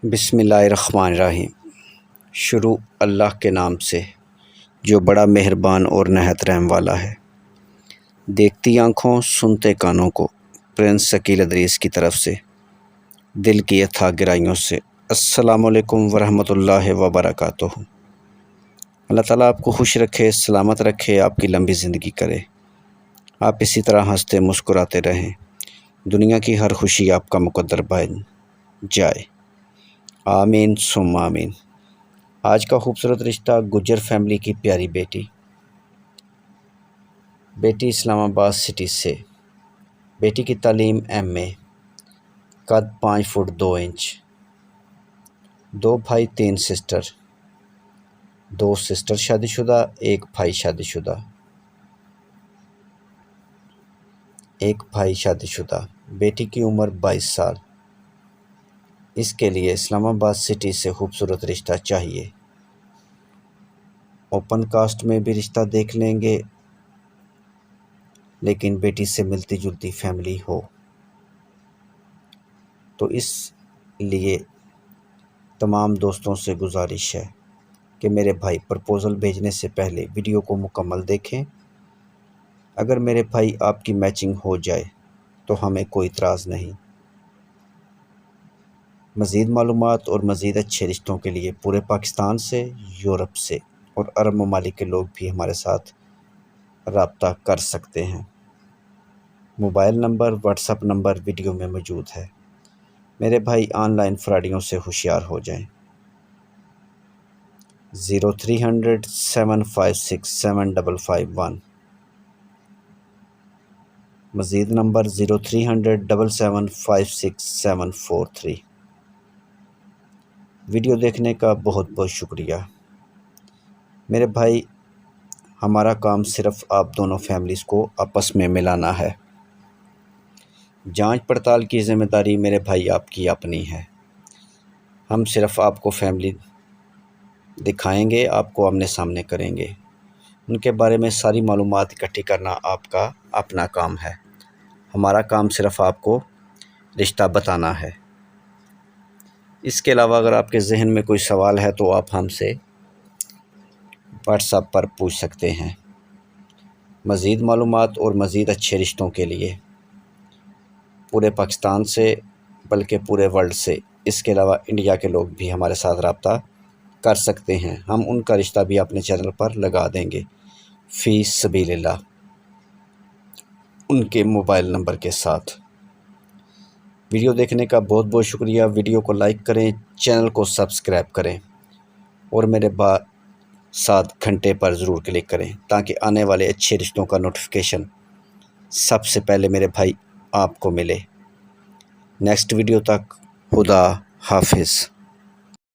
بسم اللہ الرحمن الرحیم۔ شروع اللہ کے نام سے جو بڑا مہربان اور نہایت رحم والا ہے۔ دیکھتی آنکھوں سنتے کانوں کو پرنس شکیل ادریس کی طرف سے دل کی اتھاہ گہرائیوں سے السلام علیکم ورحمۃ اللہ وبرکاتہ۔ اللہ تعالیٰ آپ کو خوش رکھے، سلامت رکھے، آپ کی لمبی زندگی کرے، آپ اسی طرح ہنستے مسکراتے رہیں، دنیا کی ہر خوشی آپ کا مقدر بن جائے، آمین ثم آمین۔ آج کا خوبصورت رشتہ گجر فیملی کی پیاری بیٹی اسلام آباد سٹی سے، بیٹی کی تعلیم MA، قد 5 فٹ 2 انچ، 2 بھائی 3 سسٹر، 2 سسٹر شادی شدہ، 1 بھائی شادی شدہ، بیٹی کی عمر 22 سال۔ اس کے لیے اسلام آباد سٹی سے خوبصورت رشتہ چاہیے۔ اوپن کاسٹ میں بھی رشتہ دیکھ لیں گے، لیکن بیٹی سے ملتی جلتی فیملی ہو۔ تو اس لیے تمام دوستوں سے گزارش ہے کہ میرے بھائی پرپوزل بھیجنے سے پہلے ویڈیو کو مکمل دیکھیں۔ اگر میرے بھائی آپ کی میچنگ ہو جائے تو ہمیں کوئی اعتراض نہیں۔ مزید معلومات اور مزید اچھے رشتوں کے لیے پورے پاکستان سے، یورپ سے اور عرب ممالک کے لوگ بھی ہمارے ساتھ رابطہ کر سکتے ہیں۔ Mobile number, what's app number video میں موجود ہے۔ میرے بھائی آن لائن فراڈیوں سے ہوشیار ہو جائیں۔ 0300 756 7551، مزید نمبر 0300 775 6743۔ ویڈیو دیکھنے کا بہت بہت شکریہ۔ میرے بھائی، ہمارا کام صرف آپ دونوں فیملیز کو آپس میں ملانا ہے۔ جانچ پڑتال کی ذمہ داری میرے بھائی آپ کی اپنی ہے۔ ہم صرف آپ کو فیملی دکھائیں گے، آپ کو آمنے سامنے کریں گے۔ ان کے بارے میں ساری معلومات اکٹھی کرنا آپ کا اپنا کام ہے۔ ہمارا کام صرف آپ کو رشتہ بتانا ہے۔ اس کے علاوہ اگر آپ کے ذہن میں کوئی سوال ہے تو آپ ہم سے واٹس ایپ پر پوچھ سکتے ہیں۔ مزید معلومات اور مزید اچھے رشتوں کے لیے پورے پاکستان سے بلکہ پورے ورلڈ سے، اس کے علاوہ انڈیا کے لوگ بھی ہمارے ساتھ رابطہ کر سکتے ہیں۔ ہم ان کا رشتہ بھی اپنے چینل پر لگا دیں گے فی سبیل اللہ، ان کے موبائل نمبر کے ساتھ۔ ویڈیو دیکھنے کا بہت بہت شکریہ۔ ویڈیو کو لائک کریں، چینل کو سبسکرائب کریں اور میرے ساتھ گھنٹے پر ضرور کلک کریں تاکہ آنے والے اچھے رشتوں کا نوٹیفیکیشن سب سے پہلے میرے بھائی آپ کو ملے۔ نیکسٹ ویڈیو تک خدا حافظ۔